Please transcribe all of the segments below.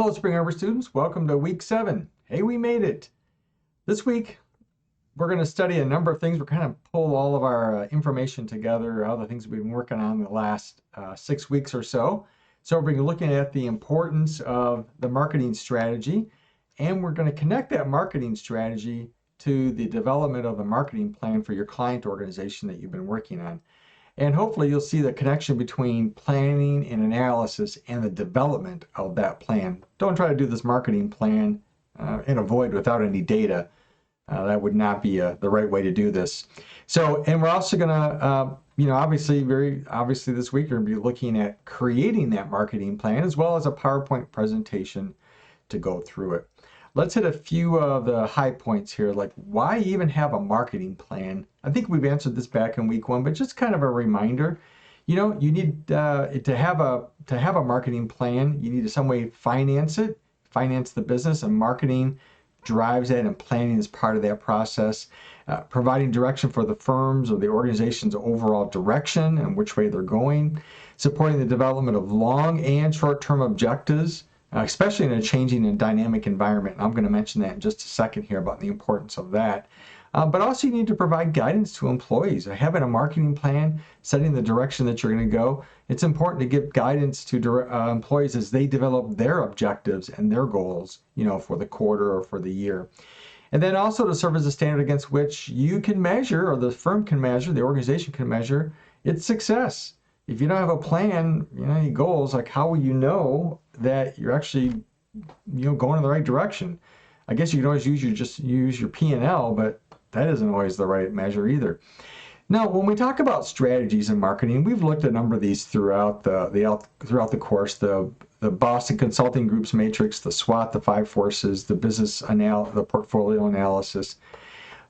Hello, Spring Arbor students. Welcome to week 7. Hey, we made it. This week, we're going to study a number of things. We're kind of pull all of our information together, all the things we've been working on the last 6 weeks or so. So we're going to be looking at the importance of the marketing strategy, and we're going to connect that marketing strategy to the development of the marketing plan for your client organization that you've been working on. And hopefully you'll see the connection between planning and analysis and the development of that plan. Don't try to do this marketing plan in a void without any data. That would not be the right way to do this. So, and we're also going to, very obviously this week, you're going to be looking at creating that marketing plan as well as a PowerPoint presentation to go through it. Let's hit a few of the high points here, like why even have a marketing plan? I think we've answered this back in week 1, but just kind of a reminder. You need to have a marketing plan. You need to some way finance the business, and marketing drives that, and planning is part of that process. Providing direction for the firms or the organization's overall direction and which way they're going. Supporting the development of long and short-term objectives, especially in a changing and dynamic environment. I'm going to mention that in just a second here about the importance of that. But also you need to provide guidance to employees. Having a marketing plan, setting the direction that you're going to go, it's important to give guidance to employees as they develop their objectives and their goals, for the quarter or for the year. And then also to serve as a standard against which you can measure, or the firm can measure, the organization can measure its success. If you don't have a plan, any goals, like how will you know that you're actually, going in the right direction? I guess you can always use your P&L, but that isn't always the right measure either. Now, when we talk about strategies in marketing, we've looked at a number of these throughout the course. The Boston Consulting Group's matrix, the SWOT, the 5 forces, the portfolio analysis.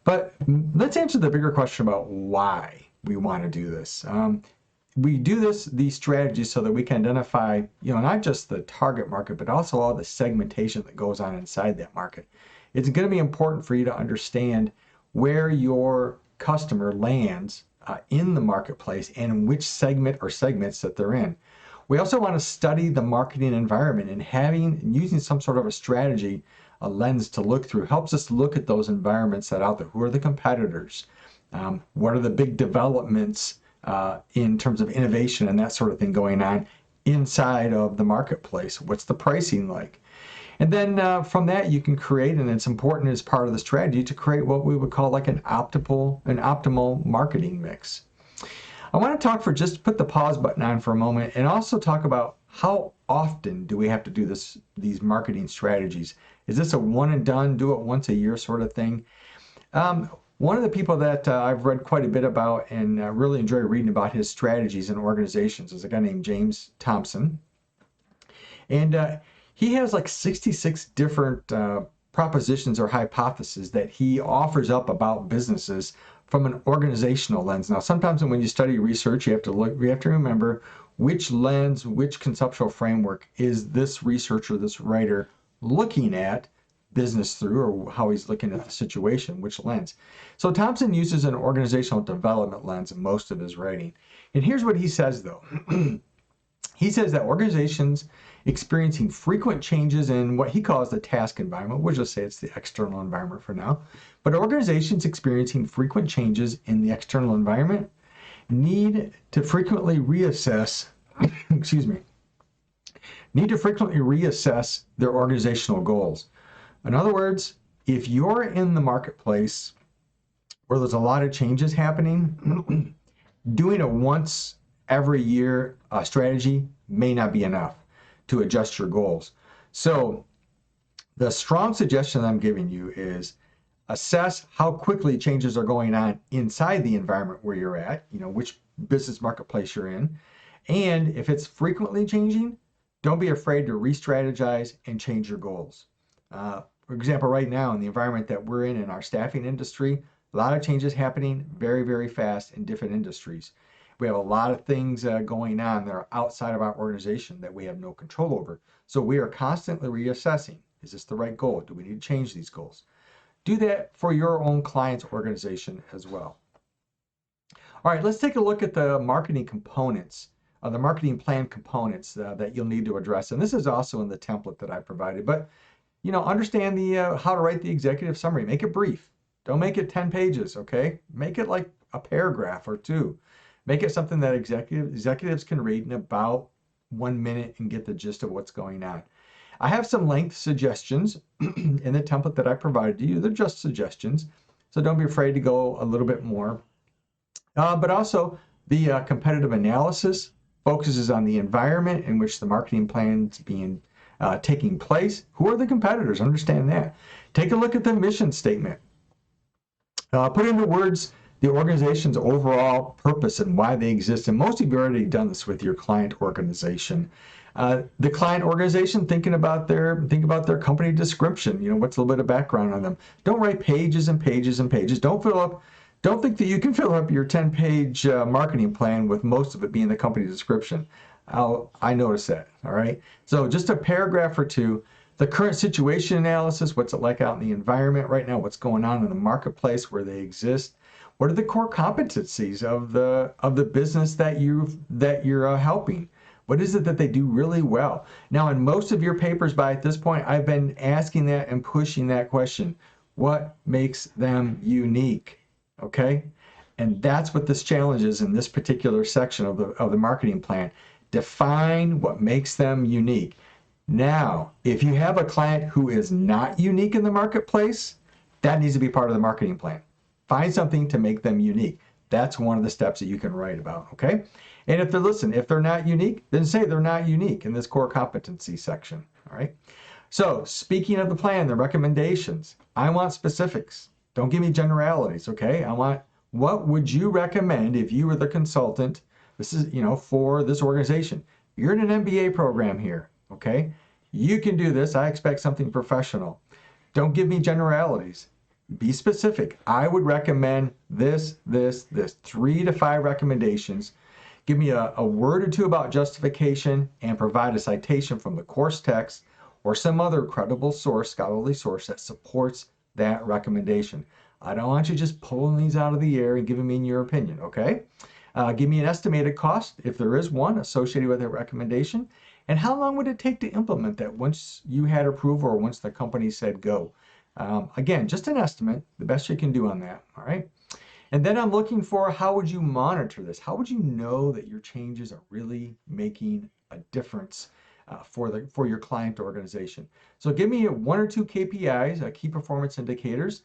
But let's answer the bigger question about why we want to do this. We do these strategies so that we can identify, not just the target market, but also all the segmentation that goes on inside that market. It's going to be important for you to understand where your customer lands in the marketplace and which segment or segments that they're in. We also want to study the marketing environment, and using some sort of a strategy, a lens to look through, helps us look at those environments that are out there. Who are the competitors? What are the big developments in terms of innovation and that sort of thing going on inside of the marketplace? What's the pricing like? And then from that you can create, and it's important as part of the strategy, to create what we would call like an optimal marketing mix. I want to put the pause button on for a moment, and also talk about how often do we have to do these marketing strategies. Is this a one and done, do it once a year sort of thing? One of the people that I've read quite a bit about and really enjoy reading about his strategies in organizations is a guy named James Thompson. And he has like 66 different propositions or hypotheses that he offers up about businesses from an organizational lens. Now, sometimes when you study research, you have to remember which lens, which conceptual framework is this researcher, this writer looking at business through, or how he's looking at the situation, which lens. So Thompson uses an organizational development lens in most of his writing. And here's what he says, though. He says that organizations experiencing frequent changes in what he calls the task environment, we'll just say it's the external environment for now, but organizations experiencing frequent changes in the external environment need to frequently reassess their organizational goals. In other words, if you're in the marketplace where there's a lot of changes happening, doing a once every year strategy may not be enough to adjust your goals. So the strong suggestion I'm giving you is assess how quickly changes are going on inside the environment where you're at, which business marketplace you're in. And if it's frequently changing, don't be afraid to re-strategize and change your goals. For example, right now in the environment that we're in our staffing industry, a lot of changes happening very, very fast in different industries. We have a lot of things going on that are outside of our organization that we have no control over. So we are constantly reassessing. Is this the right goal? Do we need to change these goals? Do that for your own client's organization as well. All right, let's take a look at the marketing components the marketing plan components that you'll need to address. And this is also in the template that I provided. But understand the how to write the executive summary. Make it brief. Don't make it 10 pages, okay? Make it like a paragraph or two. Make it something that executives can read in about 1 minute and get the gist of what's going on. I have some length suggestions in the template that I provided to you. They're just suggestions, so don't be afraid to go a little bit more. But also, the competitive analysis focuses on the environment in which the marketing plan is taking place. Who are the competitors? Understand that. Take a look at the mission statement. Put into words the organization's overall purpose and why they exist. And most of you have already done this with your client organization. The client organization, think about their company description. What's a little bit of background on them. Don't write pages and pages and pages. Don't think that you can fill up your 10-page marketing plan with most of it being the company description. I noticed that. All right. So just a paragraph or two. The current situation analysis. What's it like out in the environment right now? What's going on in the marketplace where they exist? What are the core competencies of the business that you're helping? What is it that they do really well? Now, in most of your papers by this point, I've been asking that and pushing that question. What makes them unique? Okay? And that's what this challenge is in this particular section of the marketing plan. Define what makes them unique. Now, if you have a client who is not unique in the marketplace, that needs to be part of the marketing plan. Find something to make them unique. That's one of the steps that you can write about, okay? And if they're not unique, then say they're not unique in this core competency section, all right? So speaking of the plan, the recommendations, I want specifics. Don't give me generalities, okay? What would you recommend if you were the consultant? This is, for this organization. You're in an MBA program here, okay? You can do this. I expect something professional. Don't give me generalities. Be specific. I would recommend this, 3 to 5 recommendations. Give me a word or two about justification and provide a citation from the course text or some other credible source, scholarly source that supports that recommendation. I don't want you just pulling these out of the air and giving me your opinion, okay? Give me an estimated cost, if there is one, associated with that recommendation. And how long would it take to implement that once you had approval or once the company said go? Again, just an estimate, the best you can do on that, all right? And then I'm looking for how would you monitor this? How would you know that your changes are really making a difference for your client organization? So give me 1 or 2 KPIs, key performance indicators.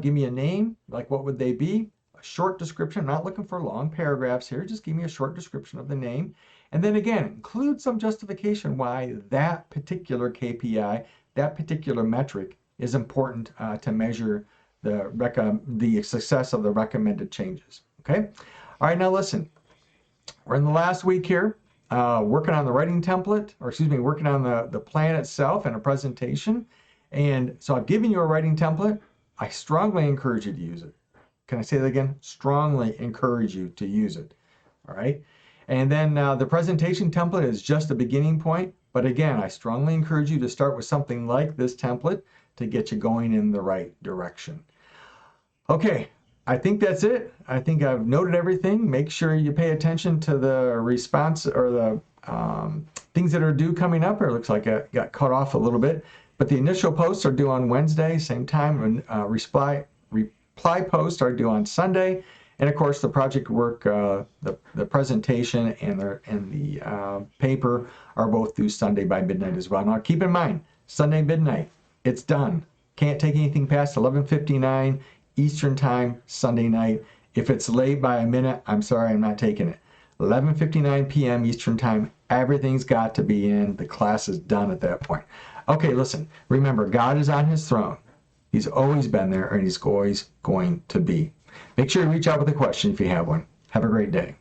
Give me a name, like what would they be? A short description. I'm not looking for long paragraphs here. Just give me a short description of the name. And then again, include some justification why that particular KPI, that particular metric is important to measure the success of the recommended changes. Okay? All right, now listen. We're in the last week here, working on the writing template, working on the plan itself and a presentation. And so I've given you a writing template. I strongly encourage you to use it. Can I say that again? Strongly encourage you to use it. All right? And then the presentation template is just a beginning point. But again, I strongly encourage you to start with something like this template to get you going in the right direction. Okay, I think that's it. I think I've noted everything. Make sure you pay attention to the response or the things that are due coming up. It looks like I got cut off a little bit. But the initial posts are due on Wednesday, same time, and reply posts are due on Sunday. And of course, the project work, the presentation and the paper are both due Sunday by midnight as well. Now keep in mind, Sunday midnight, it's done. Can't take anything past 11:59 Eastern time, Sunday night. If it's late by a minute, I'm sorry, I'm not taking it. 11:59 p.m. Eastern time, everything's got to be in. The class is done at that point. Okay, listen, remember, God is on his throne. He's always been there, and he's always going to be. Make sure you reach out with a question if you have one. Have a great day.